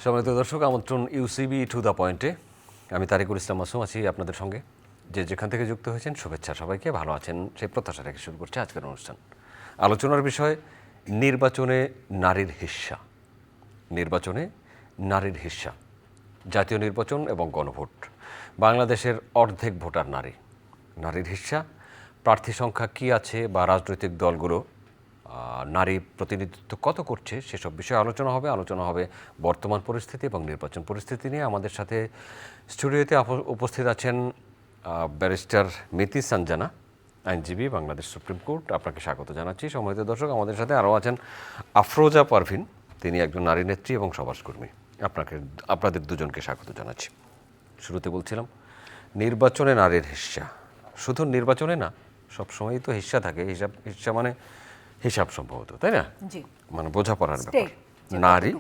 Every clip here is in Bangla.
সম্মানিত দর্শক, আমন্ত্রণ ইউসিবি টু দ্য পয়েন্টে। আমি তারিকুল ইসলাম মাসুম আছি আপনাদের সঙ্গে। যে যেখান থেকে যুক্ত হয়েছেন শুভেচ্ছা, সবাইকে ভালো আছেন সেই প্রত্যাশা রেখে শুরু করছে আজকের অনুষ্ঠান। আলোচনার বিষয় নির্বাচনে নারীর হিস্সা। নির্বাচনে নারীর হিস্সা, জাতীয় নির্বাচন এবং গণভোট। বাংলাদেশের অর্ধেক ভোটার নারী। নারীর হিস্সা, প্রার্থী সংখ্যা কী আছে বা রাজনৈতিক দলগুলো নারী প্রতিনিধিত্ব কত করছে সেসব বিষয়ে আলোচনা হবে বর্তমান পরিস্থিতি এবং নির্বাচন পরিস্থিতি নিয়ে। আমাদের সাথে স্টুডিওতে উপস্থিত আছেন ব্যারিস্টার মিতি সানজানা, আইনজীবী, বাংলাদেশ সুপ্রিম কোর্ট। আপনাকে স্বাগত জানাচ্ছি। সম্মানিত দর্শক, আমাদের সাথে আরও আছেন আফরোজা পারভিন, তিনি একজন নারী নেত্রী এবং সমাজকর্মী। আপনাদের দুজনকে স্বাগত জানাচ্ছি। শুরুতে বলছিলাম নির্বাচনে নারীর হিস্সা। শুধু নির্বাচনে না, সবসময়ই তো হিস্সা থাকে। হিস্সা মানে হিসাব সম্ভবত, তাই না? মানে বোঝাপড়ার ব্যাপার। নারী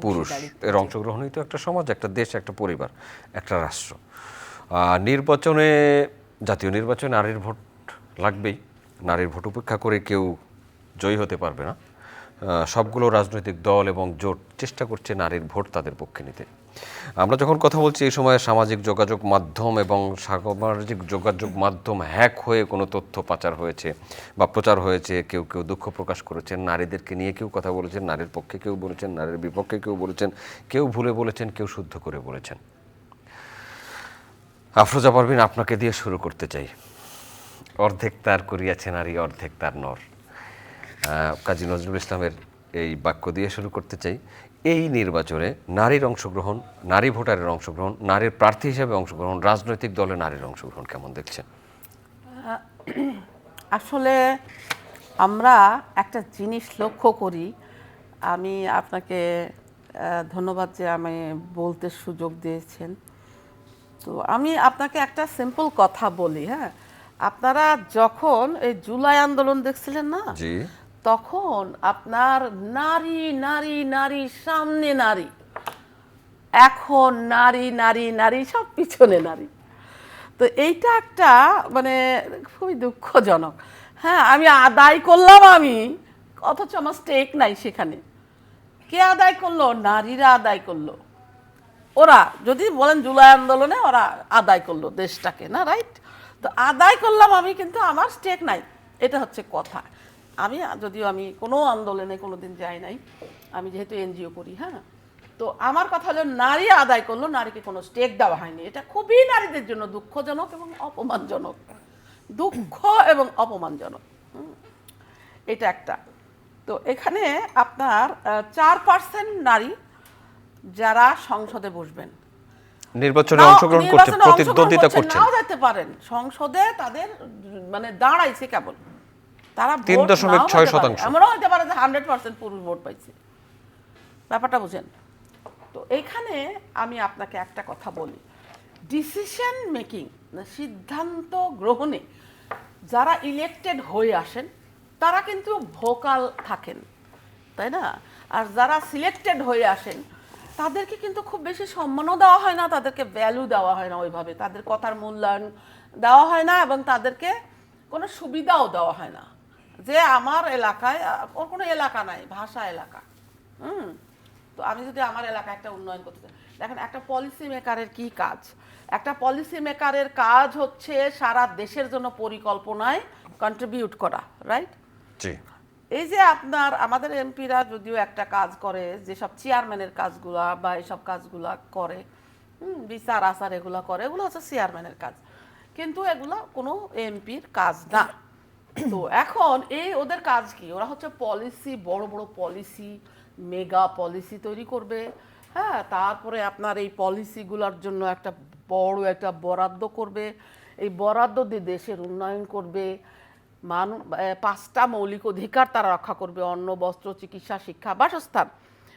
পুরুষ এর অংশগ্রহণই তো একটা সমাজ, একটা দেশ, একটা পরিবার, একটা রাষ্ট্র। নির্বাচনে, জাতীয় নির্বাচনে নারীর ভোট লাগবেই। নারীর ভোট উপেক্ষা করে কেউ জয়ী হতে পারবে না। সবগুলো রাজনৈতিক দল এবং জোট চেষ্টা করছে নারীর ভোট তাদের পক্ষে নিতে। আমরা যখন কথা বলছি এই সময় সামাজিক যোগাযোগ মাধ্যম এবং সামাজিক যোগাযোগ মাধ্যম হ্যাক হয়ে কোনো তথ্য পাচার হয়েছে বা প্রচার হয়েছে। কেউ কেউ দুঃখ প্রকাশ করেছেন, নারীদেরকে নিয়ে কেউ কথা বলেছেন, নারীর পক্ষে কেউ বলেছেন, নারীর বিপক্ষে কেউ বলেছেন, কেউ ভুলে বলেছেন, কেউ শুদ্ধ করে বলেছেন। আফরোজা পারভিন, আপনাকে দিয়ে শুরু করতে চাই। অর্ধেক তার করিয়াছে নারী, অর্ধেক তার নর, কাজী নজরুল ইসলামের এই বাক্য দিয়ে শুরু করতে চাই। এই নির্বাচনে নারীর অংশগ্রহণ, নারী ভোটারের অংশগ্রহণ, নারীর প্রার্থী হিসেবে অংশগ্রহণ, রাজনৈতিক দলে নারীর অংশগ্রহণ কেমন দেখছেন? আসলে আমরা একটা জিনিস লক্ষ্য করি। আমি আপনাকে ধন্যবাদ যে আমি বলতে সুযোগ দিয়েছেন। তো আমি আপনাকে একটা সিম্পল কথা বলি। হ্যাঁ, আপনারা যখন এই জুলাই আন্দোলন দেখছিলেন না, জি, তখন আপনার নারী নারী নারী সামনে নারী, এখন নারী নারী নারী সব পিছনে নারী। তো এইটা একটা মানে খুবই দুঃখজনক। হ্যাঁ, আমি আদায় করলাম, অথচ আমার স্টেক নাই সেখানে। কে আদায় করলো? নারীরা আদায় করলো। ওরা যদি বলেন জুলাই আন্দোলনে ওরা আদায় করলো দেশটাকে, না? রাইট? তো আদায় করলাম আমি, কিন্তু আমার স্টেক নাই। এটা হচ্ছে কথা। যদিও আমি কোনো আন্দোলনে কোনোদিন যাই নাই, আমি যেহেতু এনজিও করি। হ্যাঁ, তো আমার কথা হলো নারী আদায় করলো, নারীকে কোনো স্টেক দেওয়া হয়নি। এটা খুবই নারীদের জন্য দুঃখজনক এবং অপমানজনক। দুঃখ এবং অপমানজনক। এটা একটা। তো এখানে আপনার 4% নারী যারা সংসদে বসবেন, নির্বাচনে অংশগ্রহণ করছে, প্রতিদ্বন্দ্বিতা করছে, নাও যেতে পারেন সংসদে, তাদের মানে দাঁড়াইছে কেবল, তারা 3.6%। এমনও হতে পারে যে 100% পুরুষ ভোট পাইছে। ব্যাপারটা বুঝেন তো। এইখানে আমি আপনাকে একটা কথা বলি, ডিসিশন মেকিং, সিদ্ধান্ত গ্রহণে যারা ইলেক্টেড হয়ে আসেন তারা কিন্তু ভোকাল থাকেন, তাই না? আর যারা সিলেক্টেড হয়ে আসেন তাদেরকে কিন্তু খুব বেশি সম্মানও দেওয়া হয় না, তাদেরকে ভ্যালু দেওয়া হয় না ওইভাবে, তাদের কথার মূল্যায়ন দেওয়া হয় না, এবং তাদেরকে কোনো সুবিধাও দেওয়া হয় না। যে আমার এলাকায়, ওর কোনো এলাকা নাই, ভাষা এলাকা। তো আমি যদি আমার এলাকায় একটা উন্নয়ন করতে চাই, দেখেন একটা পলিসি মেকারের কি কাজ? একটা পলিসি মেকারের কাজ হচ্ছে সারা দেশের জন্য পরিকল্পনায় কন্ট্রিবিউট করা, রাইট? জি। এই যে আমাদের এমপিরা যদিও একটা কাজ করে, যেসব চেয়ারম্যানের কাজগুলা বা এসব কাজগুলা করে, বিচার আচার এগুলো করে, এগুলো হচ্ছে চেয়ারম্যানের কাজ, কিন্তু এগুলা কোনো এমপির কাজ না। তো এখন ওদের কাজ কি? ওরা হচ্ছে পলিসি, বড় বড় পলিসি, মেগা পলিসি তৈরি করবে। হ্যাঁ, তারপরে আপনার এই পলিসিগুলোর জন্য একটা বড় একটা বরাদ্দ করবে। এই বরাদ্দ দিয়ে দেশের উন্নয়ন করবে। 5টা মৌলিক অধিকার তারা রক্ষা করবে: অন্ন, বস্ত্র, চিকিৎসা, শিক্ষা, বাসস্থান।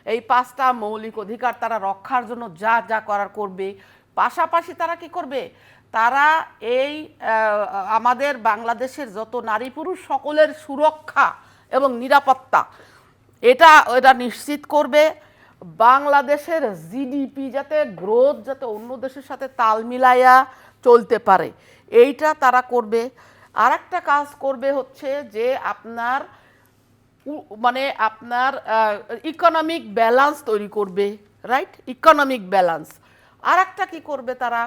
এই 5টা মৌলিক অধিকার তারা রক্ষার জন্য যা যা করার করবে। পাশাপাশি তারা কি করবে? তারা আমাদের বাংলাদেশের যত নারী পুরুষ সকলের সুরক্ষা এবং নিরাপত্তা এটা নিশ্চিত করবে। বাংলাদেশের জিডিপি যাতে গ্রোথ, যাতে অন্য দেশের সাথে তাল মিলাইয়া চলতে পারে, এইটা তারা করবে। আর একটা কাজ করবে হচ্ছে যে আপনার ইকোনমিক ব্যালেন্স তৈরি করবে। Right, economic balance. আর একটা কী করবে তারা,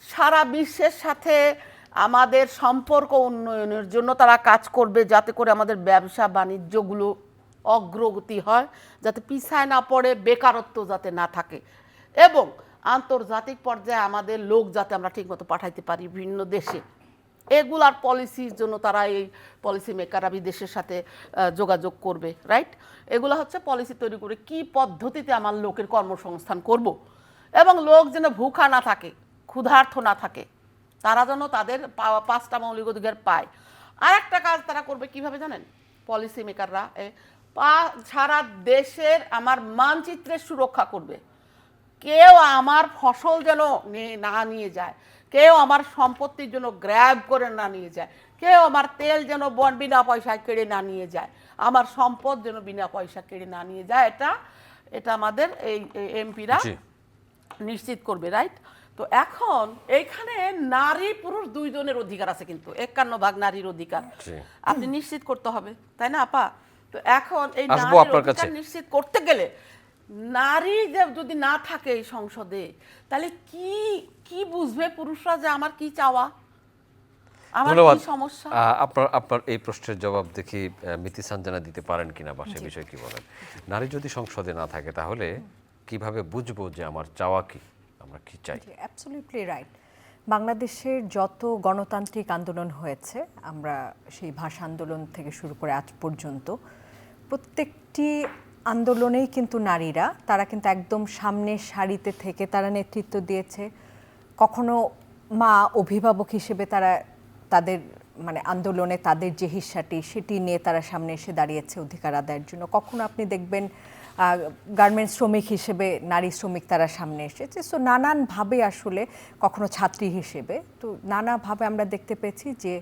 সারা বিশ্বের সাথে আমাদের সম্পর্ক উন্নয়নের জন্য তারা কাজ করবে, যাতে করে আমাদের ব্যবসা বাণিজ্যগুলো অগ্রগতি হয়, যাতে পিছায় না পড়ে, বেকারত্ব যাতে না থাকে, এবং আন্তর্জাতিক পর্যায়ে আমাদের লোক যাতে আমরা ঠিকমতো পাঠাইতে পারি বিভিন্ন দেশে। এগুলার পলিসির জন্য তারা এই পলিসি মেকাররা বিদেশের সাথে যোগাযোগ করবে, রাইট। এগুলো হচ্ছে পলিসি তৈরি করে কি পদ্ধতিতে আমার লোকের কর্মসংস্থান করব, এবং লোক যেন ভুখা না থাকে, ক্ষুধার্ত না থাকে, তারা যেন তাদের পাঁচটা মৌলিক অধিকার পায়। আর একটা কাজ তারা করবে কিভাবে জানেন, পলিসি মেকাররা সারা দেশের আমার মানচিত্রের সুরক্ষা করবে। কেউ আমার ফসল যেন না নিয়ে যায়, কেউ আমার সম্পত্তির জন্য গ্র্যাব করে না নিয়ে যায়, কেউ আমার তেল যেন বিনা পয়সায় কেড়ে না নিয়ে যায়, আমার সম্পদ যেন বিনা পয়সা কেড়ে না নিয়ে যায়। এটা আমাদের এই এমপিরা নিশ্চিত করবে, রাইট। তো এখন এইখানে নারী পুরুষ দুইজনের অধিকার আছে, কিন্তু 51% নারীর অধিকার আপনি নিশ্চিত করতে হবে, তাই না আপা? তো এখন এই নারীর অধিকার নিশ্চিত করতে গেলে নারী যদি না থাকে এই সংসদে, তাহলে কি কি বুঝবে পুরুষরা যে আমার কি চাওয়া, আমার কি সমস্যা? আপনার এই প্রশ্নের জবাব দেখি মিতি সানজানা দিতে পারেন কিনা, বা সে বিষয়ে কি বলেন? নারী যদি সংসদে না থাকে তাহলে কিভাবে বুঝবো যে আমার চাওয়া কি, আমরা কি চাই? Absolutely right. বাংলাদেশের যত গণতান্ত্রিক আন্দোলন হয়েছে, আমরা সেই ভাষা আন্দোলন থেকে শুরু করে আজ পর্যন্ত প্রত্যেকটি আন্দোলনেই কিন্তু নারীরা, তারা কিন্তু একদম সামনের সারিতে থেকে তারা নেতৃত্ব দিয়েছে। কখনো মা অভিভাবক হিসেবে তারা তাদের আন্দোলনে তাদের যে হিস্সাটি সেটি নিয়ে তারা সামনে এসে দাঁড়িয়েছে অধিকার আদায়ের জন্য। কখনো আপনি দেখবেন গার্মেন্টস শ্রমিক হিসেবে নারী শ্রমিক তারা সামনে এসেছে। সো নানানভাবে আসলে, কখনো ছাত্রী হিসেবে, তো নানাভাবে আমরা দেখতে পেয়েছি যে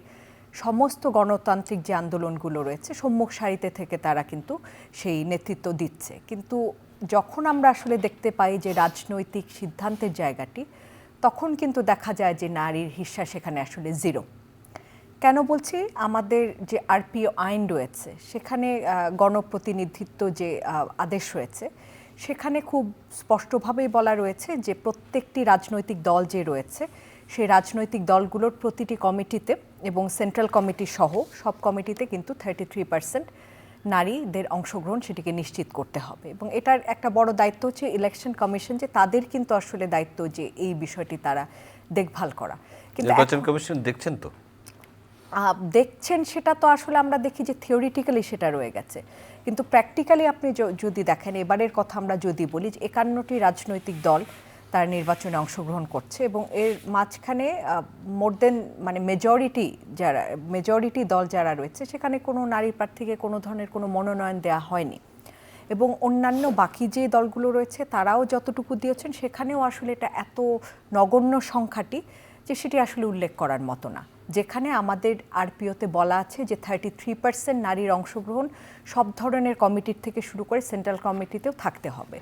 সমস্ত গণতান্ত্রিক যে আন্দোলনগুলো রয়েছে সম্মুখ সারিতে থেকে তারা কিন্তু সেই নেতৃত্ব দিচ্ছে। কিন্তু যখন আমরা আসলে দেখতে পাই যে রাজনৈতিক সিদ্ধান্তের জায়গাটি, তখন কিন্তু দেখা যায় যে নারীর হিস্সা সেখানে আসলে জিরো। কেন বলছি? আমাদের যে আরপিও আইন রয়েছে, সেখানে গণপ্রতিনিধিত্ব যে আদেশ রয়েছে, সেখানে খুব স্পষ্টভাবেই বলা রয়েছে যে প্রত্যেকটি রাজনৈতিক দল যে রয়েছে, সেই রাজনৈতিক দলগুলোর প্রতিটি কমিটিতে এবং সেন্ট্রাল কমিটি সহ সব কমিটিতে কিন্তু 33% নারীদের অংশগ্রহণ সেটিকে নিশ্চিত করতে হবে। এবং এটার একটা বড় দায়িত্ব হচ্ছে ইলেকশন কমিশন, যে তাদের কিন্তু আসলে দায়িত্ব যে এই বিষয়টি তারা দেখভাল করা। কিন্তু নির্বাচন কমিশন দেখছেন তো, দেখছেন, সেটা তো আসলে আমরা দেখি যে থিওরিটিক্যালি সেটা রয়ে গেছে, কিন্তু প্র্যাকটিক্যালি আপনি যদি দেখেন, এবারের কথা আমরা যদি বলি, যে 51টি রাজনৈতিক দল তারা নির্বাচনে অংশগ্রহণ করছে, এবং এর মাঝখানে মোর দেন মেজরিটি দল যারা রয়েছে, সেখানে কোনো নারী প্রার্থীকে কোনো ধরনের কোনো মনোনয়ন দেওয়া হয়নি। এবং অন্যান্য বাকি যে দলগুলো রয়েছে তারাও যতটুকু দিয়েছেন, সেখানেও আসলে এটা এত নগণ্য সংখ্যাটি যে সেটি আসলে উল্লেখ করার মতো না। যেখানে আমাদের আরপিওতে বলা আছে যে 33% নারীর অংশগ্রহণ সব ধরনের কমিটির থেকে শুরু করে সেন্ট্রাল কমিটিতেও থাকতে হবে।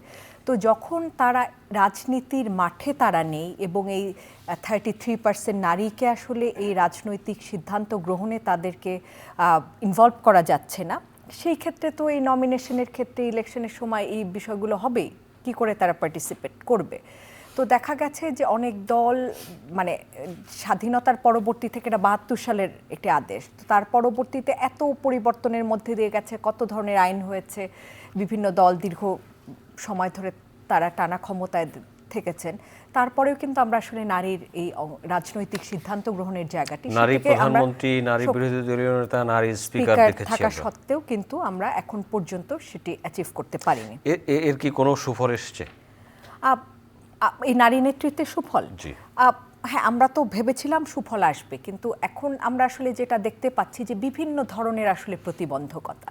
তো যখন তারা রাজনীতির মাঠে তারা নেই, এবং এই 33% নারীকে আসলে এই রাজনৈতিক সিদ্ধান্ত গ্রহণে তাদেরকে ইনভলভ করা যাচ্ছে না, সেই ক্ষেত্রে তো এই নমিনেশনের ক্ষেত্রে, ইলেকশনের সময় এই বিষয়গুলো হবেই, কি করে তারা পার্টিসিপেট করবে? তো দেখা গেছে যে অনেক দল, স্বাধীনতার পরবর্তী থেকে, এটা 72 সালের একটি আদেশ, তো তার পরবর্তীতে এত পরিবর্তনের মধ্যে দিয়ে গেছে, কত ধরনের আইন হয়েছে, বিভিন্ন দল দীর্ঘ সময় ধরে তারা টানা ক্ষমতায় থেকেছেন, তারপরেও কিন্তু আমরা আসলে নারীর এই রাজনৈতিক সিদ্ধান্ত গ্রহণের জায়গাটি, নারী প্রধানমন্ত্রী, নারী বিরোধী দলীয় নেতা, নারী স্পিকার থাকা সত্ত্বেও কিন্তু আমরা এখন পর্যন্ত সেটি অ্যাচিভ করতে পারিনি। এর কি কোনো সুফল এসছে এই নারী নেতৃত্বের সুফল? হ্যাঁ, আমরা তো ভেবেছিলাম সুফল আসবে, কিন্তু এখন আমরা আসলে যেটা দেখতে পাচ্ছি যে বিভিন্ন ধরনের আসলে প্রতিবন্ধকতা।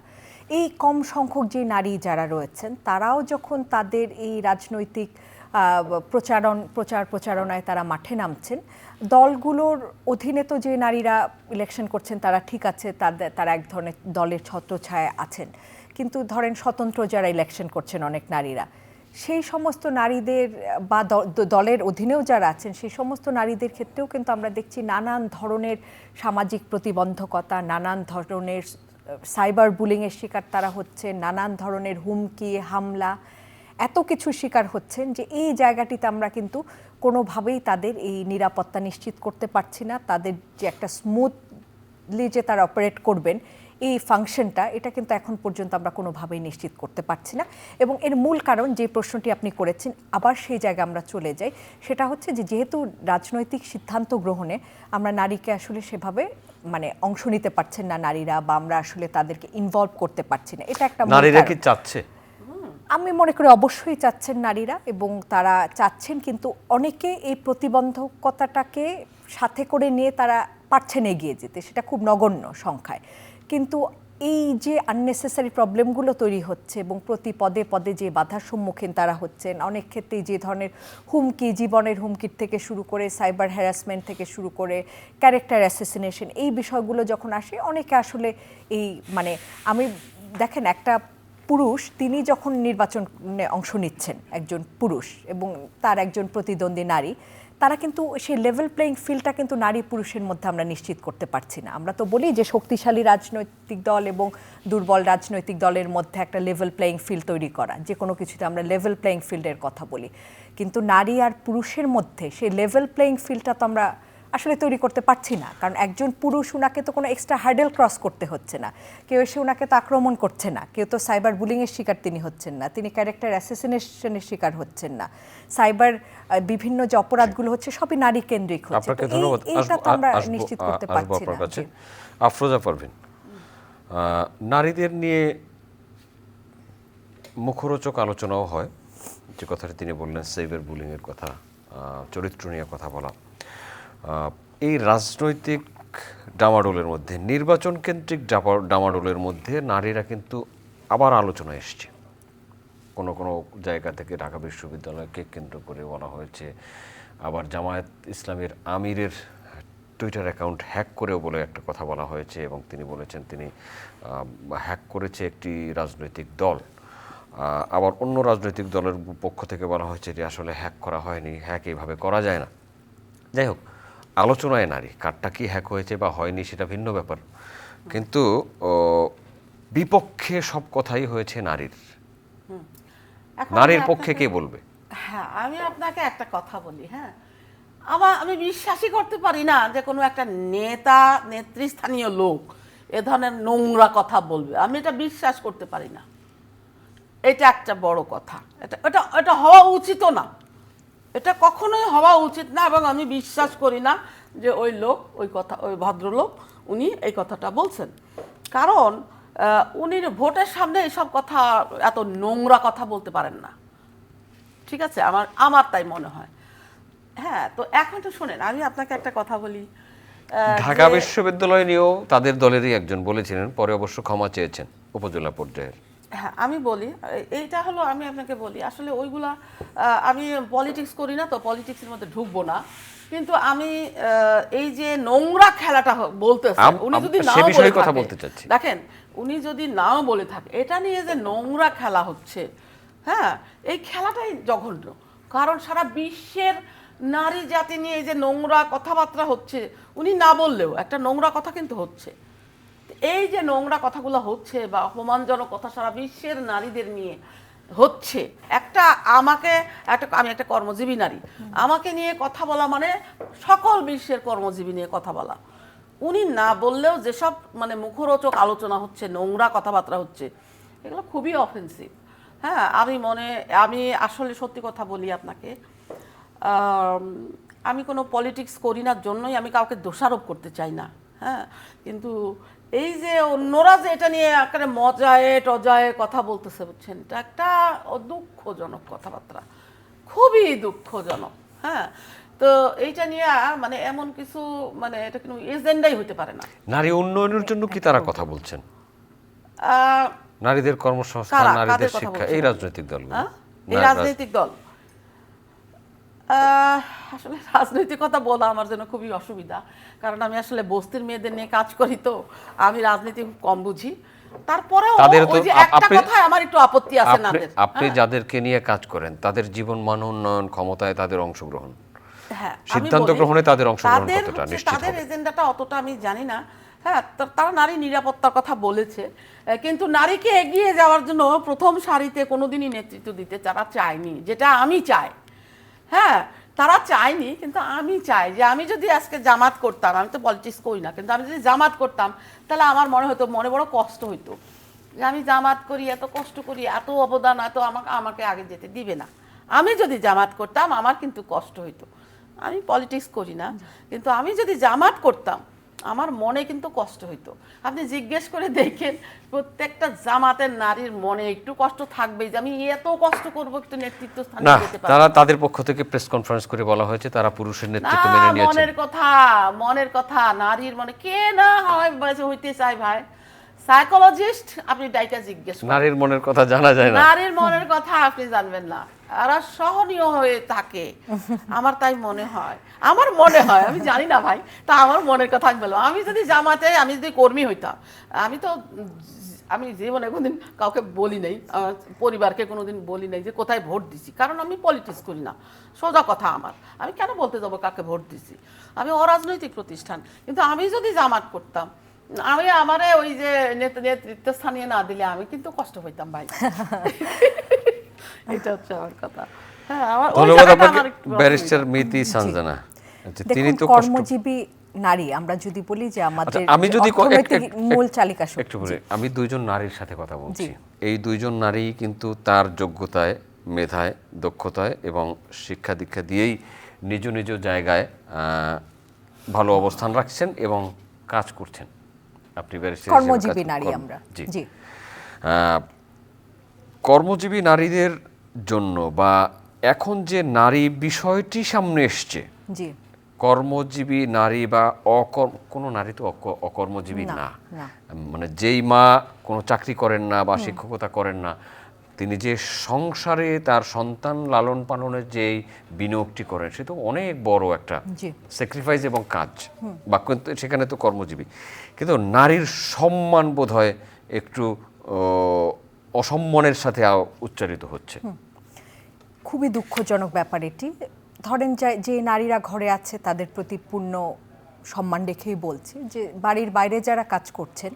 এই কম সংখ্যক যে নারী যারা রয়েছেন, তারাও যখন তাদের এই রাজনৈতিক প্রচারণায় তারা মাঠে নামছেন, দলগুলোর অধীনে তো যে নারীরা ইলেকশন করছেন তারা ঠিক আছে, তারা এক ধরনের দলের ছত্রছায়ায় আছেন, কিন্তু ধরেন স্বতন্ত্র যারা ইলেকশন করছেন অনেক নারীরা, সেই সমস্ত নারীদের বা দলের অধীনেও যারা আছেন, সেই সমস্ত নারীদের ক্ষেত্রেও কিন্তু আমরা দেখছি নানান ধরনের সামাজিক প্রতিবন্ধকতা, নানান ধরনের সাইবার বুলিংয়ের শিকার তারা হচ্ছে, নানান ধরনের হুমকি হামলা। এত কিছু শিকার হচ্ছেন যে এই জায়গাটিতে আমরা কিন্তু কোনোভাবেই তাদের এই নিরাপত্তা নিশ্চিত করতে পারছি না। তাদের যে একটা স্মুথলি যে তারা অপারেট করবেন এই ফাংশনটা, এটা কিন্তু এখন পর্যন্ত আমরা কোনোভাবেই নিশ্চিত করতে পারছি না। এবং এর মূল কারণ, যে প্রশ্নটি আপনি করেছেন, আবার সেই জায়গায় আমরা চলে যাই, সেটা হচ্ছে যে যেহেতু রাজনৈতিক সিদ্ধান্ত গ্রহণে আমরা নারীকে আসলে সেভাবে মানে অংশ নিতে পারছেন না নারীরা, বা আমরা আসলে তাদেরকে ইনভলভ করতে পারছি না, এটা একটা মূল নারীরা কারণ। কি চাচ্ছে? আমি মনে করি অবশ্যই চাচ্ছেন নারীরা, এবং তারা চাচ্ছেন, কিন্তু অনেকে এই প্রতিবন্ধকতাটাকে সাথে করে নিয়ে তারা পারছেন এগিয়ে যেতে, সেটা খুব নগণ্য সংখ্যায়। কিন্তু এই যে আননেসেসারি প্রবলেমগুলো তৈরি হচ্ছে এবং প্রতি পদে পদে যে বাধার সম্মুখীন তারা হচ্ছেন, অনেক ক্ষেত্রেই যে ধরনের হুমকি, জীবনের হুমকির থেকে শুরু করে সাইবার হ্যারাসমেন্ট থেকে শুরু করে ক্যারেক্টার অ্যাসাসিনেশন, এই বিষয়গুলো যখন আসে অনেকে আসলে এই মানে আমি দেখেন একটা পুরুষ তিনি যখন নির্বাচনে অংশ নিচ্ছেন, একজন পুরুষ এবং তার একজন প্রতিদ্বন্দ্বী নারী, তারা কিন্তু সেই লেভেল প্লেইং ফিল্ডটা কিন্তু নারী পুরুষের মধ্যে আমরা নিশ্চিত করতে পারছি না। আমরা তো বলি যে শক্তিশালী রাজনৈতিক দল এবং দুর্বল রাজনৈতিক দলের মধ্যে একটা লেভেল প্লেইং ফিল্ড তৈরি করা, যে কোনো কিছুতে আমরা লেভেল প্লেইং ফিল্ডের কথা বলি, কিন্তু নারী আর পুরুষের মধ্যে সেই লেভেল প্লেইং ফিল্ডটা তো আমরা আসলে তৈরি করতে পারছি না। কারণ একজন পুরুষ, উনাকে তো কোনো এক্সট্রা হার্ডেল ক্রস করতে হচ্ছে না, কেউ এসে উনাকে তো আক্রমণ করছে না, কেউ তো সাইবার বুলিংয়ের শিকার তিনি হচ্ছেন না, তিনি ক্যারেক্টার অ্যাসাসিনেশনের শিকার হচ্ছেন না, সাইবার বিভিন্ন যে অপরাধগুলো হচ্ছে সবই নারী কেন্দ্রিক হচ্ছে। আপনাকে তো ধন্যবাদ। এইটা তো আমরা নিশ্চিত করতে পারছি না। কাছে আফরোজা পারভিন, নারীদের নিয়ে মুখরোচক আলোচনাও হয়, যে কথাটা তিনি বললেন সাইবার বুলিংয়ের কথা, চরিত্র নিয়ে কথা বলা, এই রাজনৈতিক ডামাডোলের মধ্যে, নির্বাচন কেন্দ্রিক ডামাডোলের মধ্যে নারীরা কিন্তু আবার আলোচনায় এসছে। কোনো কোনো জায়গা থেকে ঢাকা বিশ্ববিদ্যালয়কে কেন্দ্র করে বলা হয়েছে, আবার জামায়াত ইসলামের আমিরের টুইটার অ্যাকাউন্ট হ্যাক করেও বলে একটা কথা বলা হয়েছে, এবং তিনি বলেছেন তিনি হ্যাক করেছে একটি রাজনৈতিক দল। আবার অন্য রাজনৈতিক দলের পক্ষ থেকে বলা হয়েছে যে আসলে হ্যাক করা হয়নি, হ্যাক এইভাবে করা যায় না। যাই হোক, আলোচনায় নারী, কারটা কি হ্যাক হয়েছে বা হয়নি সেটা ভিন্ন ব্যাপার, কিন্তু বিপক্ষে সব কথাই হয়েছে নারীর। নারীর পক্ষে কে বলবে? হ্যাঁ, আমি আপনাকে একটা কথা বলি। হ্যাঁ, আমি বিশ্বাসই করতে পারি না যে কোনো একটা নেতা, নেতৃস্থানীয় লোক এ ধরনের নোংরা কথা বলবে। আমি এটা বিশ্বাস করতে পারি না। এটা একটা বড় কথা, এটা এটা এটা হওয়া উচিতও না, এটা কখনোই হওয়া উচিত না। এবং আমি বিশ্বাস করি না যে ওই লোক, ওই ভদ্রলোক উনি এই কথাটা বলছেন। কারণ উনি ভোটের সামনে এইসব কথা, এত নোংরা কথা বলতে পারেন না। ঠিক আছে, আমার তাই মনে হয়। হ্যাঁ, তো এখন তো শোনেন, আমি আপনাকে একটা কথা বলি। ঢাকা বিশ্ববিদ্যালয় নিয়েও তাদের দলেরই একজন বলেছিলেন, পরে অবশ্য ক্ষমা চেয়েছেন উপজেলা পর্যায়ের। হ্যাঁ, আমি বলি, এইটা হলো, আমি আপনাকে বলি, আসলে ওইগুলা, আমি পলিটিক্স করি না তো পলিটিক্সের মধ্যে ঢুকবো না, কিন্তু আমি এই যে নোংরা খেলাটা বলতেছেন, উনি যদি নাও বলে থাকে, দেখেন, উনি যদি নাও বলে থাকে, এটা নিয়ে যে নোংরা খেলা হচ্ছে, হ্যাঁ, এই খেলাটাই জঘন্য। কারণ সারা বিশ্বের নারী জাতি নিয়ে এই যে নোংরা কথাবার্তা হচ্ছে, উনি না বললেও একটা নোংরা কথা কিন্তু হচ্ছে। এই যে নোংরা কথাগুলো হচ্ছে বা অপমানজনক কথা সারা বিশ্বের নারীদের নিয়ে হচ্ছে, আমি একটা কর্মজীবী নারী, আমাকে নিয়ে কথা বলা মানে সকল বিশ্বের কর্মজীবী নিয়ে কথা বলা। উনি না বললেও যেসব মানে মুখরোচক আলোচনা হচ্ছে, নোংরা কথাবার্তা হচ্ছে, এগুলো খুবই অফেন্সিভ। হ্যাঁ, আমি আসলে সত্যি কথা বলি আপনাকে, আমি কোনো পলিটিক্স করি না জন্যই আমি কাউকে দোষারোপ করতে চাই না। হ্যাঁ, কিন্তু এই যে অন্যরা যে এটা নিয়ে একেবারে মজায় টজায় কথা বলতেছে, বুঝছেন, এটা একটা দুঃখজনক কথাবার্তা, খুবই দুঃখজনক। হ্যাঁ, তো এইটা নিয়ে মানে এমন কিছু, মানে এটা কোনো এজেন্ডাই হতে পারে না। নারী উন্নয়নের জন্য কি তারা কথা বলছেন? নারীদের কর্মসংস্থান, নারীদের শিক্ষা, এই রাজনৈতিক দলগুলো, এই রাজনৈতিক দল, আসলে রাজনৈতিকতা বলা আমার জন্য খুবই অসুবিধা, কারণ আমি আসলে বস্তির মেয়েদের নিয়ে কাজ করি, তো আমি রাজনীতি কম বুঝি। তারপরেও ওই যে একটা কথায় আমার একটু আপত্তি আছে। আপনি যাদেরকে নিয়ে কাজ করেন তাদের জীবন মান উন্নয়ন, ক্ষমতায় তাদের অংশগ্রহণ, হ্যাঁ, সিদ্ধান্ত গ্রহণে তাদের অংশগ্রহণ কতটা নিশ্চিত হবে? তাদের এজেন্ডাটা অতটা আমি জানি না। হ্যাঁ, তারা নারী নিরাপত্তার কথা বলেছে, কিন্তু নারীকে এগিয়ে যাওয়ার জন্য প্রথম সারিতে কোনোদিনই নেতৃত্ব দিতে তারা চায়নি, যেটা আমি চাই। হ্যাঁ, তারা চায়নি, কিন্তু আমি চাই যে আমি যদি আজকে জামাত করতাম, আমি তো পলিটিক্স করি না, কিন্তু আমি যদি জামাত করতাম তাহলে আমার মনে হতো, মনে বড় কষ্ট হইতো যে আমি জামাত করি, এত কষ্ট করি, এত অবদান, এত আমাকে আগে যেতে দিবে না। আমি যদি জামাত করতাম আমার কিন্তু কষ্ট হইতো। আমি পলিটিক্স করি না, কিন্তু আমি যদি জামাত করতাম আমার মনে কিন্তু কষ্ট হইতো। আপনি জিজ্ঞেস করে দেখেন, প্রত্যেকটা জামাতের নারীর মনে একটু কষ্ট থাকবেই যে আমি এত কষ্ট করব একটু নেতৃত্ব স্থানে না, যেতে পারবো। তারা তাদের পক্ষ থেকে প্রেস কনফারেন্স করে বলা হয়েছে তারা পুরুষের নেতৃত্ব মেনে নিয়েছে। মনের কথা নারীর মনে কে না হয় হইতে চায় ভাই। সাইকোলজিস্ট আপনি ডাইটা জিজ্ঞেস করেন, নারীর মনের কথা জানা যায় না। নারীর মনের কথা আপনি জানবেন না, এরা সহনীয় হয়ে থাকে। আমার তাই মনে হয়, আমি জানি না ভাই, তা আমার মনের কথা আমি বললাম। আমি যদি জামাতে, আমি যদি কর্মী হইতাম, আমি জীবনে কোনোদিন কাউকে বলি নাই, আমার পরিবারকে কোনোদিন বলি নাই যে কোথায় ভোট দিছি, কারণ আমি পলিটিক্স করি না। সোজা কথা আমার, আমি কেন বলতে যাবো কাকে ভোট দিছি, আমি অরাজনৈতিক প্রতিষ্ঠান। কিন্তু আমি যদি জামাত করতাম, আমারে ওই যে নেতৃত্ব স্থানীয় না দিলে আমি কিন্তু কষ্ট হইতাম ভাই। এটা হচ্ছে আমার কথা। হ্যাঁ, আমার ওই ধন্যবাদ জায়গাটা আপনাকে আমার একটু ব্যারিস্টার মিতি সানজানা। তিনি দেখুন, তো কর্মজীবী নারী আমরা যদি বলি যে আমাদের আমি যদি অর্থনৈতিক মূল চালিকা শক্তি। একটু বলি, আমি দুইজন নারীর সাথে কথা বলছি। এই দুইজন নারী কিন্তু তার যোগ্যতায়, মেধায়, দক্ষতায় এবং শিক্ষা দীক্ষা দিয়েই নিজ নিজ জায়গায় ভালো অবস্থান রাখছেন এবং কাজ করছেন। আপনি ব্যারিস্টার হিসেবে কর্মজীবী নারী আমরা। জি, কর্মজীবী নারীদের জন্য বা এখন যে নারী বিষয়টি সামনে এসছে, জি, কর্মজীবী নারী বা কোনো নারী তো অকর্মজীবী না। না। মানে যেই মা কোনো চাকরি করেন না বা শিক্ষকতা করেন না, তিনি যে সংসারে তার সন্তান লালন পালনের যেই বিনিয়োগটি করেন, সে তো অনেক বড় একটা জি, স্যাক্রিফাইস এবং কাজ, বা সেখানে তো কর্মজীবী। কিন্তু নারীর সম্মান বোধ হয় একটু অসম্মানের সাথে উচ্চারিত হচ্ছে। খুবই দুঃখজনক ব্যাপার এটি। ধরেন যে নারীরা ঘরে আছে তাদের প্রতি পূর্ণ সম্মান রেখেই বলছি যে বাড়ির বাইরে যারা কাজ করছেন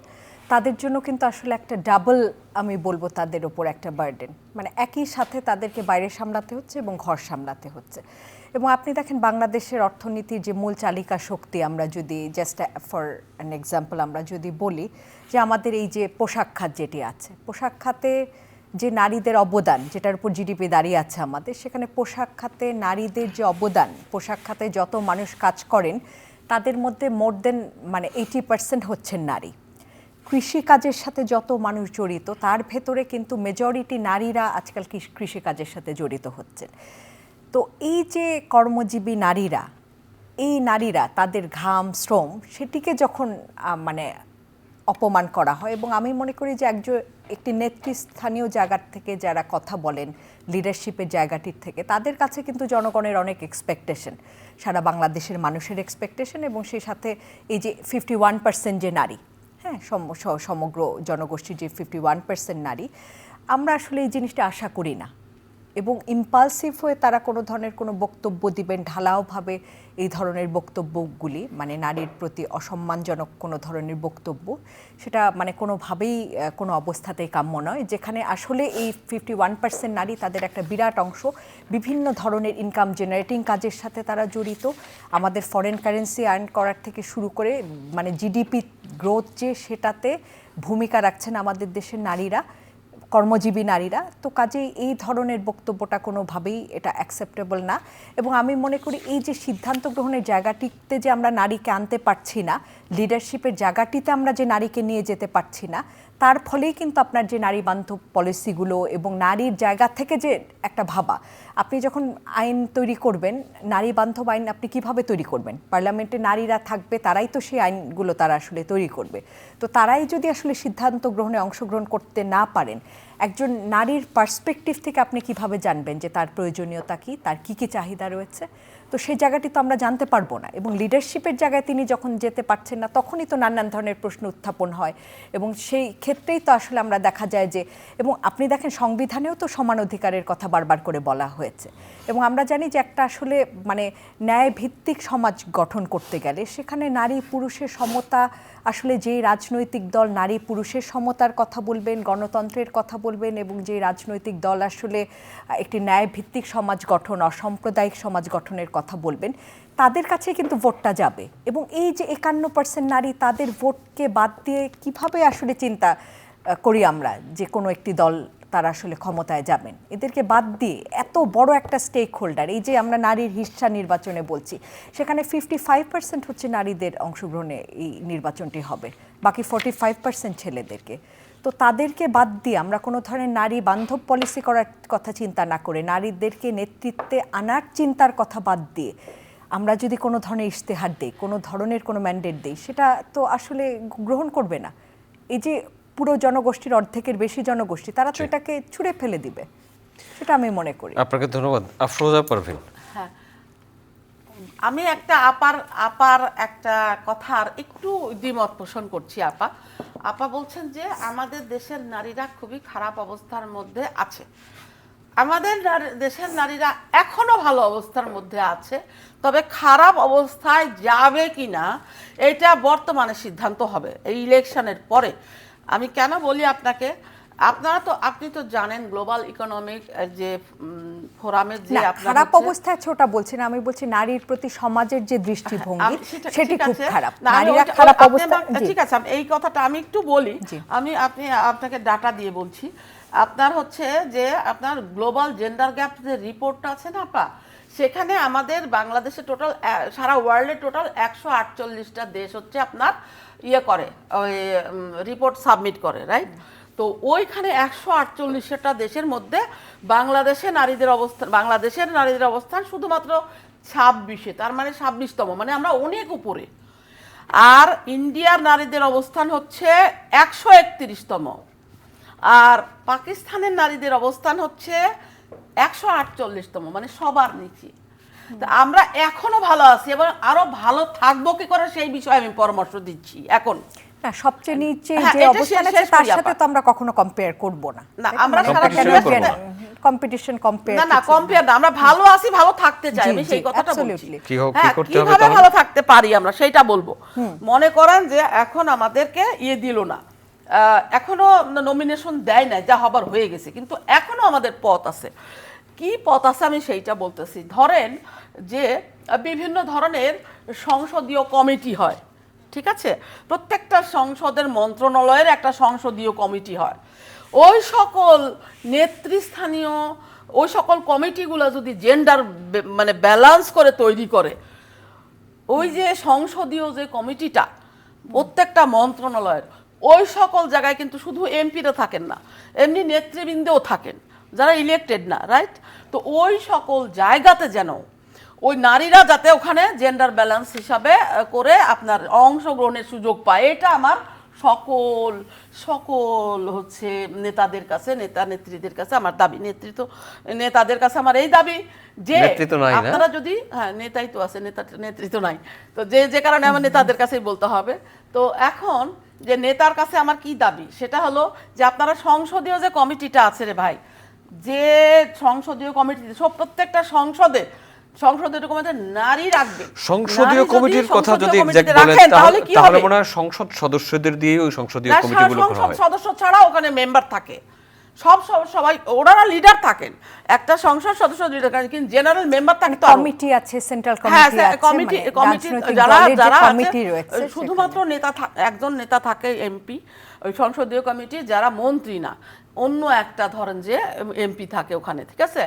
তাদের জন্য কিন্তু আসলে একটা ডাবল, আমি বলবো তাদের ওপর একটা বার্ডেন। মানে একই সাথে তাদেরকে বাইরে সামলাতে হচ্ছে এবং ঘর সামলাতে হচ্ছে। এবং আপনি দেখেন বাংলাদেশের অর্থনীতির যে মূল চালিকা শক্তি, আমরা যদি জাস্ট ফর অ্যান এক্সাম্পল আমরা যদি বলি যে আমাদের এই যে পোশাক খাত যেটি আছে, পোশাক খাতে যে নারীদের অবদান, যেটার উপর জিডিপি দাঁড়িয়ে আছে আমাদের, সেখানে পোশাক খাতে নারীদের যে অবদান, পোশাক খাতে যত মানুষ কাজ করেন তাদের মধ্যে মোর দেন 80% হচ্ছেন নারী। কৃষিকাজের সাথে যত মানুষ জড়িত তার ভেতরে কিন্তু মেজরিটি নারীরা আজকাল কৃষিকাজের সাথে জড়িত হচ্ছেন। তো এই যে কর্মজীবী নারীরা, এই নারীরা তাদের ঘাম শ্রম সেটিকে যখন অপমান করা হয়, এবং আমি মনে করি যে একটি নেতৃস্থানীয় জায়গার থেকে যারা কথা বলেন, লিডারশিপের জায়গাটির থেকে, তাদের কাছে কিন্তু জনগণের অনেক এক্সপেকটেশন, সারা বাংলাদেশের মানুষের এক্সপেকটেশন, এবং সেই সাথে এই যে 51% যে নারী, হ্যাঁ, সমগ্র জনগোষ্ঠীর যে 51% নারী, আমরা আসলে এই জিনিসটা আশা করি না। এবং ইম্পালসিভ হয়ে তারা কোনো ধরনের কোনো বক্তব্য দিবেন, ঢালাওভাবে এই ধরনের বক্তব্যগুলি, মানে নারীর প্রতি অসম্মানজনক কোনো ধরনের বক্তব্য, সেটা কোনোভাবেই কোনো অবস্থাতেই কাম্য নয়। যেখানে আসলে এই 51% নারী, তাদের একটা বিরাট অংশ বিভিন্ন ধরনের ইনকাম জেনারেটিং কাজের সাথে তারা জড়িত। আমাদের ফরেন কারেন্সি আর্ন করার থেকে শুরু করে জিডিপি গ্রোথ যে সেটাতে ভূমিকা রাখছেন আমাদের দেশের নারীরা, কর্মজীবী নারীরা। তো কাজেই এই ধরনের বক্তব্যটা কোনোভাবেই এটা অ্যাকসেপ্টেবল না। এবং আমি মনে করি এই যে সিদ্ধান্ত গ্রহণের জায়গাটিতে যে আমরা নারীকে আনতে পারছি না, লিডারশিপের জায়গাটিতে আমরা যে নারীকে নিয়ে যেতে পারছি না, তার ফলেই কিন্তু আপনার যে নারী বান্ধব পলিসিগুলো এবং নারীর জায়গা থেকে যে একটা ভাবা, আপনি যখন আইন তৈরি করবেন, নারী বান্ধব আইন আপনি কিভাবে তৈরি করবেন? পার্লামেন্টে নারীরা থাকবে, তারাই তো সেই আইনগুলো তারা আসলে তৈরি করবে। তো তারাই যদি আসলে সিদ্ধান্ত গ্রহণে অংশগ্রহণ করতে না পারেন, একজন নারীর পার্সপেক্টিভ থেকে আপনি কিভাবে জানবেন যে তার প্রয়োজনীয়তা কি, তার কি কি চাহিদা রয়েছে? তো সেই জায়গাটি তো আমরা জানতে পারবো না, এবং লিডারশিপের জায়গায় তিনি যখন যেতে পারছেন না তখনই তো নানান ধরনের প্রশ্ন উত্থাপন হয়, এবং সেই ক্ষেত্রেই তো আসলে আমরা দেখা যায় যে, এবং আপনি দেখেন সংবিধানেও তো সমান অধিকারের কথা বারবার করে বলা হয়েছে, এবং আমরা জানি যে একটা আসলে মানে ন্যায় ভিত্তিক সমাজ গঠন করতে গেলে সেখানে নারী পুরুষের সমতা, আসলে যেই রাজনৈতিক দল নারী পুরুষের সমতার কথা বলবেন, গণতন্ত্রের কথা বলবেন, এবং যে রাজনৈতিক দল আসলে একটি ন্যায় ভিত্তিক সমাজ গঠন, অসাম্প্রদায়িক সমাজ গঠনের কথা বলবেন, তাদের কাছে কিন্তু ভোটটা যাবে। এবং এই যে 51% নারী, তাদের ভোটকে বাদ দিয়ে কিভাবে আসলে চিন্তা করি আমরা যে কোনো একটি দল তারা আসলে ক্ষমতায় যাবেন? এদেরকে বাদ দিয়ে এত বড় একটা স্টেক হোল্ডার, এই যে আমরা নারীর হিস্সা নির্বাচনে বলছি, সেখানে 55% হচ্ছে নারীদের অংশগ্রহণে এই নির্বাচনটি হবে, বাকি 45% ছেলেদেরকে। তো তাদেরকে বাদ দিয়ে আমরা কোনো ধরনের নারী বান্ধব পলিসি করার কথা চিন্তা না করে, নারীদেরকে নেতৃত্বে আনার চিন্তার কথা বাদ দিয়ে আমরা যদি কোনো ধরনের ইশতেহার দিই, কোনো ধরনের কোনো ম্যান্ডেট দিই, সেটা তো আসলে গ্রহণ করবে না। এই যে পুরো জনগোষ্ঠীর অর্ধেকের বেশি জনগোষ্ঠী, তারা তো এটাকে ছুঁড়ে ফেলে দিবে, সেটা আমি মনে করি। আপনাকে ধন্যবাদ। আফরোজা পারভিন। হ্যাঁ, আমি একটা আপার একটা কথার একটু দ্বিমত পোষণ করছি। আপা বলছেন যে আমাদের দেশের নারীরা খুবই খারাপ অবস্থার মধ্যে আছে। আমাদের দেশের নারীরা এখনো ভালো অবস্থার মধ্যে আছে, তবে খারাপ অবস্থায় যাবে কিনা এটা বর্তমানে সিদ্ধান্ত হবে এই ইলেকশনের পরে। আমি কেন বলি আপনাকে, আপনি তো জানেন গ্লোবাল ইকোনমিক যে ফোরামের যে খারাপ অবস্থায় ছোটা বলছি না, আমি বলছি নারীর প্রতি সমাজের যে দৃষ্টিভঙ্গি সেটি খুব খারাপ। নারীরা খারাপ অবস্থা, ঠিক আছে, এই কথাটা আমি একটু বলি। আপনাকে ডাটা দিয়ে বলছি। আপনার হচ্ছে যে আপনার গ্লোবাল জেন্ডার গ্যাপ যে রিপোর্টটা আছে না আপা, সেখানে আমাদের বাংলাদেশে টোটাল সারা ওয়ার্ল্ডে টোটাল 148টা দেশ হচ্ছে আপনার ইয়ে করে, ওই রিপোর্ট সাবমিট করে, রাইট? তো ওইখানে 148টা দেশের মধ্যে বাংলাদেশের নারীদের অবস্থান শুধুমাত্র 26-এ, তার মানে 26তম, মানে আমরা অনেক উপরে। আর ইন্ডিয়ার নারীদের অবস্থান হচ্ছে 131তম, আর পাকিস্তানের নারীদের অবস্থান হচ্ছে 148তম, মানে সবার নিচে। আমরা এখনো ভালো আছি এবং আরো ভালো থাকবো কি করে সেই বিষয়ে আমি পরামর্শ দিচ্ছি এখন। না, সবচেয়ে নিচে যে অবস্থান আছে তার সাথে তো আমরা কখনো কম্পেয়ার করব না। না, আমরা কম্পিটিশন কম্পেয়ার না, আমরা ভালো আছি, ভালো থাকতে চাই, আমি সেই কথাটা বলছি। কিভাবে ভালো থাকতে পারি আমরা সেটা বলবো। মনে করেন যে এখন আমাদেরকে দিল না, এখনো নমিনেশন দেয় না, যা হবার হয়ে গেছে, কিন্তু এখনো আমাদের পথ আছে। কি পথ আছে আমি সেইটা বলতেছি। ধরেন যে বিভিন্ন ধরনের সংসদীয় কমিটি হয়, ঠিক আছে? প্রত্যেকটা সংসদের মন্ত্রণালয়ের একটা সংসদীয় কমিটি হয়। ওই সকল নেতৃস্থানীয় ওই সকল কমিটিগুলো যদি জেন্ডার মানে ব্যালেন্স করে তৈরি করে, ওই যে সংসদীয় যে কমিটিটা প্রত্যেকটা মন্ত্রণালয়ের, ওই সকল জায়গায় কিন্তু শুধু এমপিরা থাকেন না, এমনি নেতৃবৃন্দও থাকেন যারা ইলেক্টেড না, রাইট? তো ওই সকল জায়গাতে যেন ওই নারীরা যাতে ওখানে জেন্ডার ব্যালেন্স হিসাবে করে আপনার অংশগ্রহণের সুযোগ পায়, এটা আমার সকল হচ্ছে নেতাদের কাছে, নেত্রীদের কাছে আমার দাবি, নেতাদের কাছে আমার এই দাবি যে আপনারা যদি, হ্যাঁ নেতাই তো আছে, নেতৃত্ব নাই, তো যে কারণে আমার নেতাদের কাছেই বলতে হবে। তো এখন যে নেতার কাছে আমার কি দাবি, সেটা হলো যে আপনারা সংসদীয় যে কমিটিটা আছে রে ভাই, যে সংসদীয় কমিটি সব প্রত্যেকটা সংসদে নারী রাখবে। সংসদীয় কমিটির কথা যদি তাহলে মনে হয় সংসদ সদস্যদের দিয়ে ওই সংসদীয় কমিটিগুলো করা হয়। সদস্য ছাড়া ওখানে মেম্বার থাকে, সবাই ওনারা লিডার থাকেন, একটা সংসদ সদস্য লিডার থাকেন, কিন্তু জেনারেল মেম্বার থাকে, কমিটি আছে, সেন্ট্রাল কমিটি যারা আছে, শুধুমাত্র একজন নেতা থাকে এমপি ওই সংসদীয় কমিটি, যারা মন্ত্রী না, অন্য একটা ধরেন যে এমপি থাকে ওখানে, ঠিক আছে?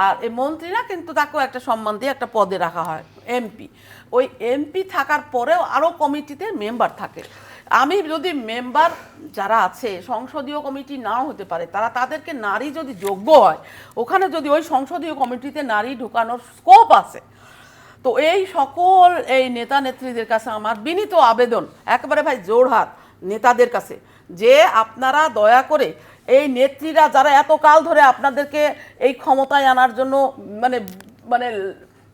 আর এই মন্ত্রীরা কিন্তু তাকেও একটা সম্মান দিয়ে একটা পদে রাখা হয় এমপি। ওই এমপি থাকার পরেও আরও কমিটিতে মেম্বার থাকে। আমি যদি মেম্বার যারা আছে সংসদীয় কমিটি নাও হতে পারে, তাদেরকে নারী যদি যোগ্য হয়, ওখানে যদি ওই সংসদীয় কমিটিতে নারী ঢুকানোর স্কোপ আছে, তো এই সকল এই নেতা নেত্রীদের কাছে আমার বিনীত আবেদন, একেবারে ভাই জোড়হাত নেতাদের কাছে, যে আপনারা দয়া করে এই নেত্রীরা যারা এত কাল ধরে আপনাদেরকে এই ক্ষমতায় আনার জন্য মানে মানে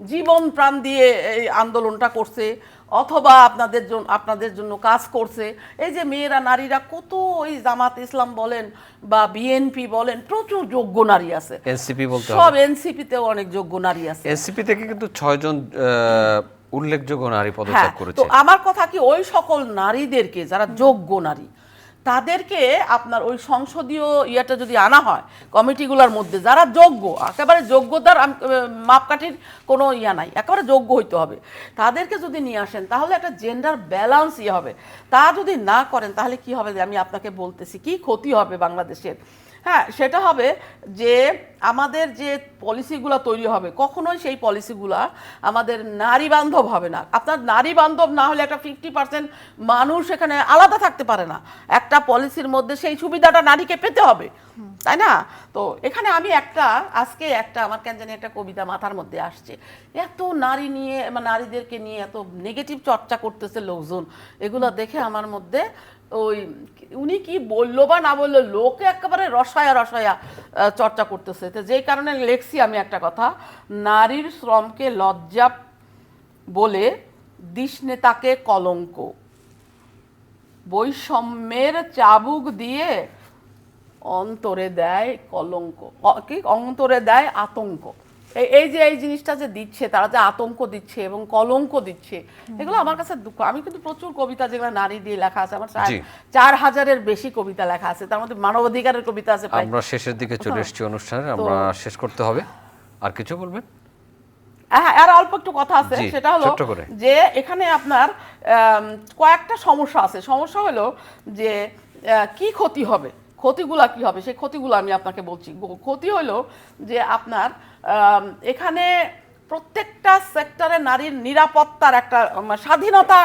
জীবন প্রাণ দিয়ে এই আন্দোলনটা করছে, অথবা আপনাদের জন্য কাজ করছে, এই যে মেয়েরা নারীরা কত, ওই জামাত ইসলাম বলেন বা বিএনপি বলেন, প্রচুর যোগ্য নারী আছে। এনসিপি বলতে সব এনসিপিতেও অনেক যোগ্য নারী আছে। এনসিপি থেকে কিন্তু 6 জন উল্লেখযোগ্য নারী হ্যাঁ, পদত্যাগ তো করেছে। আমার কথা কি, ওই সকল নারীদেরকে যারা যোগ্য নারী, তাদেরকে আপনার ওই সংসদীয় ইয়েটা যদি আনা হয় কমিটিগুলোর মধ্যে, যারা যোগ্য, একেবারে যোগ্যতার মাপকাঠির কোনো ইয়া নাই, একেবারে যোগ্য হইতে হবে, তাদেরকে যদি নিয়ে আসেন তাহলে একটা জেন্ডার ব্যালেন্স ইয়ে হবে। তা যদি না করেন তাহলে কি হবে, যে আমি আপনাকে বলতেছি কি ক্ষতি হবে বাংলাদেশের। হ্যাঁ, সেটা হবে যে আমাদের যে পলিসিগুলো তৈরি হবে, কখনোই সেই পলিসিগুলা আমাদের নারী বান্ধব হবে না। আপনার নারী বান্ধব না হলে একটা 50% মানুষ এখানে আলাদা থাকতে পারে না। একটা পলিসির মধ্যে সেই সুবিধাটা নারীকে পেতে হবে, তাই না? তো এখানে আমি আজকে আমার কেন জানি একটা কবিতা মাথার মধ্যে আসছে, এত নারী নিয়ে, নারীদেরকে নিয়ে এত নেগেটিভ চর্চা করতেছে লোকজন, এগুলো দেখে আমার মধ্যে ওই উনি কি বললো বা না বললো, লোকে একেবারে রসায়া চর্চা করতেছে। তো যেই কারণে লেখছি আমি একটা কথা, নারীর শ্রমকে লজ্জা বলে দিস নেতাকে কলঙ্ক, বৈষম্যের চাবুক দিয়ে অন্তরে দেয় কলঙ্ক, কি অন্তরে দেয় আতঙ্ক। এই যে এই জিনিসটা যে দিচ্ছে, তারা যে আতঙ্ক দিচ্ছে এবং কলঙ্ক দিচ্ছে, এগুলো আমার কাছে দুঃখ। আমি কিন্তু প্রচুর কবিতা যেগুলো নারী দিয়ে লেখা আছে, আমার 4000-এর বেশি কবিতা লেখা আছে, তার মধ্যে মানবাধিকারের কবিতা আছে। আমরা শেষের দিকে চলে এসেছি অনুষ্ঠানের, আমরা শেষ করতে হবে। আর কিছু বলবেন? হ্যাঁ, আর অল্প একটু কথা আছে, সেটা হলো যে এখানে আপনার কয়েকটা সমস্যা আছে। সমস্যা হলো যে কি ক্ষতি হবে, ক্ষতিগুলা কি হবে, সেই ক্ষতিগুলো আমি আপনাকে বলছি। ক্ষতি হলো যে আপনার এখানে প্রত্যেকটা সেক্টরে নারীর নিরাপত্তার একটা স্বাধীনতা,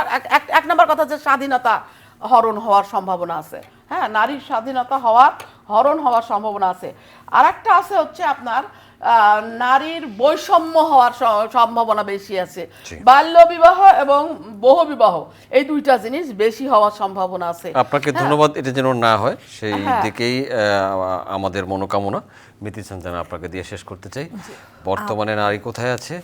এক নম্বর কথা যে স্বাধীনতা হরণ হওয়ার সম্ভাবনা আছে। হ্যাঁ, নারীর স্বাধীনতা হরণ হওয়ার সম্ভাবনা আছে। আর একটা আছে হচ্ছে আপনার নারীর বৈষম্য হওয়ার সম্ভাবনা বেশি আছে। বাল্য বিবাহ এবং বহু বিবাহ, এই দুইটা জিনিস বেশি হওয়ার সম্ভাবনা আছে। আপনাকে ধন্যবাদ। এটা যেন না হয় সেই দিকেই আমাদের মনোকামনা। মিতি সঞ্জানা, আপনাকে দিয়ে শেষ করতে চাই। বর্তমানে নারী কোথায় আছে,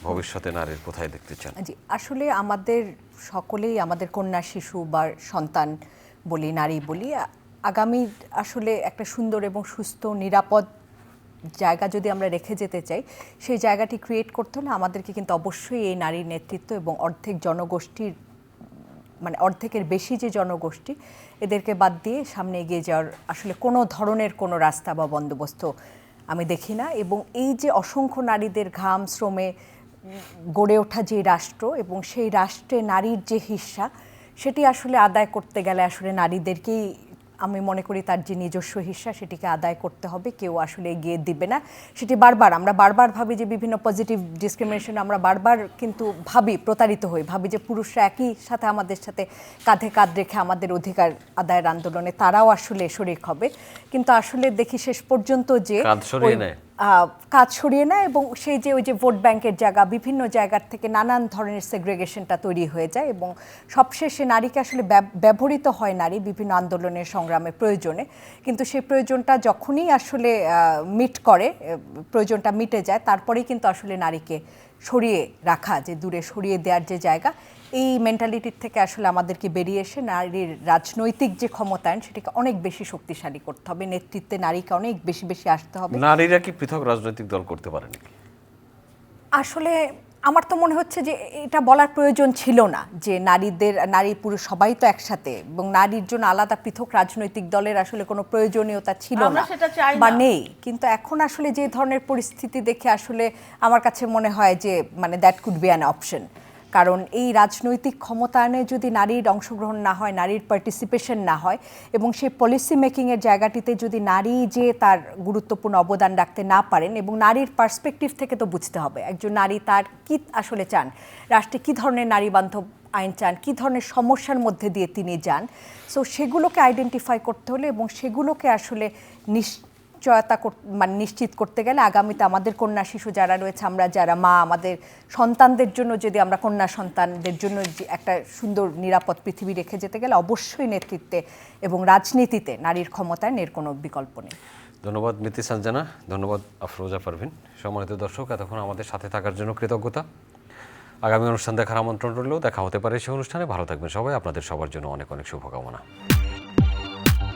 ভবিষ্যতে নারীর কোথায় দেখতে চান? জি, আসলে আমাদের সকলেই, আমাদের কন্যা, শিশু বা সন্তান বলি, নারী বলি, আগামী আসলে একটা সুন্দর এবং সুস্থ নিরাপদ জায়গা যদি আমরা রেখে যেতে চাই, সেই জায়গাটি ক্রিয়েট করতে হলে আমাদেরকে কিন্তু অবশ্যই এই নারীর নেতৃত্ব এবং অর্ধেকের বেশি যে জনগোষ্ঠী, এদেরকে বাদ দিয়ে সামনে এগিয়ে যাওয়ার আসলে কোনো ধরনের কোনো রাস্তা বা বন্দোবস্ত আমি দেখি না। এবং এই যে অসংখ্য নারীদের ঘাম শ্রমে গড়ে ওঠা যে রাষ্ট্র, এবং সেই রাষ্ট্রে নারীর যে হিস্সা, সেটি আসলে আদায় করতে গেলে আসলে নারীদেরকেই, আমি মনে করি, তার যে নিজস্ব হিস্সা সেটিকে আদায় করতে হবে। কেউ আসলে এগিয়ে দিবে না। সেটি আমরা বারবার ভাবি যে বিভিন্ন পজিটিভ ডিসক্রিমিনেশন, আমরা বারবার কিন্তু প্রতারিত হই, ভাবি যে পুরুষরা একই সাথে আমাদের সাথে কাঁধে কাঁধ রেখে আমাদের অধিকার আদায়ের আন্দোলনে তারাও আসলে শরিক হবে। কিন্তু আসলে দেখি শেষ পর্যন্ত যে কাজ সরিয়ে নেয়, এবং সেই যে ওই যে ভোট ব্যাংকের জায়গা, বিভিন্ন জায়গার থেকে নানান ধরনের সেগ্রেগেশনটা তৈরি হয়ে যায়, এবং সবশেষে নারীকে আসলে ব্যবহৃত হয় নারী বিভিন্ন আন্দোলনের সংগ্রামে প্রয়োজনে। কিন্তু সেই প্রয়োজনটা যখনই আসলে প্রয়োজনটা মিটে যায়, তারপরেই কিন্তু আসলে নারীকে সরিয়ে রাখা, যে দূরে সরিয়ে দেওয়ার যে জায়গা, এই মেন্টালিটির থেকে আসলে আমাদেরকে বেরিয়ে এসে নারীর রাজনৈতিক যে ক্ষমতায়ন, সেটাকে অনেক বেশি শক্তিশালী করতে হবে। নেতৃত্বে নারীকে অনাক বেশি বেশি আসতে হবে। নারীরা কি পৃথক রাজনৈতিক দল করতে পারে নাকি? আসলে আমার তো মনে হচ্ছে যে এটা বলার প্রয়োজন ছিল না, যে নারী পুরুষ সবাই তো একসাথে, এবং নারীর জন্য আলাদা পৃথক রাজনৈতিক দলের আসলে কোনো প্রয়োজনীয়তা ছিল না বা নেই। কিন্তু এখন আসলে যে ধরনের পরিস্থিতি দেখে আসলে আমার কাছে মনে হয় যে that could be an option. কারণ এই রাজনৈতিক ক্ষমতায়নে যদি নারীর অংশগ্রহণ না হয়, নারীর পার্টিসিপেশন না হয়, এবং সেই পলিসি মেকিংয়ের জায়গাটিতে যদি নারী যে তার গুরুত্বপূর্ণ অবদান রাখতে না পারেন, এবং নারীর পার্সপেক্টিভ থেকে তো বুঝতে হবে একজন নারী তার কি আসলে চান, রাষ্ট্রে কী ধরনের নারী বান্ধব আইন চান, কী ধরনের সমস্যার মধ্যে দিয়ে তিনি যান। সো সেগুলোকে আইডেন্টিফাই করতে হলে এবং সেগুলোকে আসলে নিশ্চয়তা মানে নিশ্চিত করতে গেলে আগামীতে আমাদের কন্যা শিশু যারা রয়েছে, আমরা যারা মা, আমাদের সন্তানদের জন্য যদি আমরা কন্যা সন্তানদের জন্য যে একটা সুন্দর নিরাপদ পৃথিবী রেখে যেতে গেলে অবশ্যই নেতৃত্বে এবং রাজনীতিতে নারীর ক্ষমতায়নের কোনো বিকল্প নেই। ধন্যবাদ মিতি সানজানা, ধন্যবাদ আফরোজা পারভিন। সম্মানিত দর্শক, এতক্ষণ আমাদের সাথে থাকার জন্য কৃতজ্ঞতা। আগামী অনুষ্ঠান দেখার আমন্ত্রণ রইল। দেখা হতে পারে সেই অনুষ্ঠানে। ভালো থাকবেন সবাই। আপনাদের সবার জন্য অনেক অনেক শুভকামনা।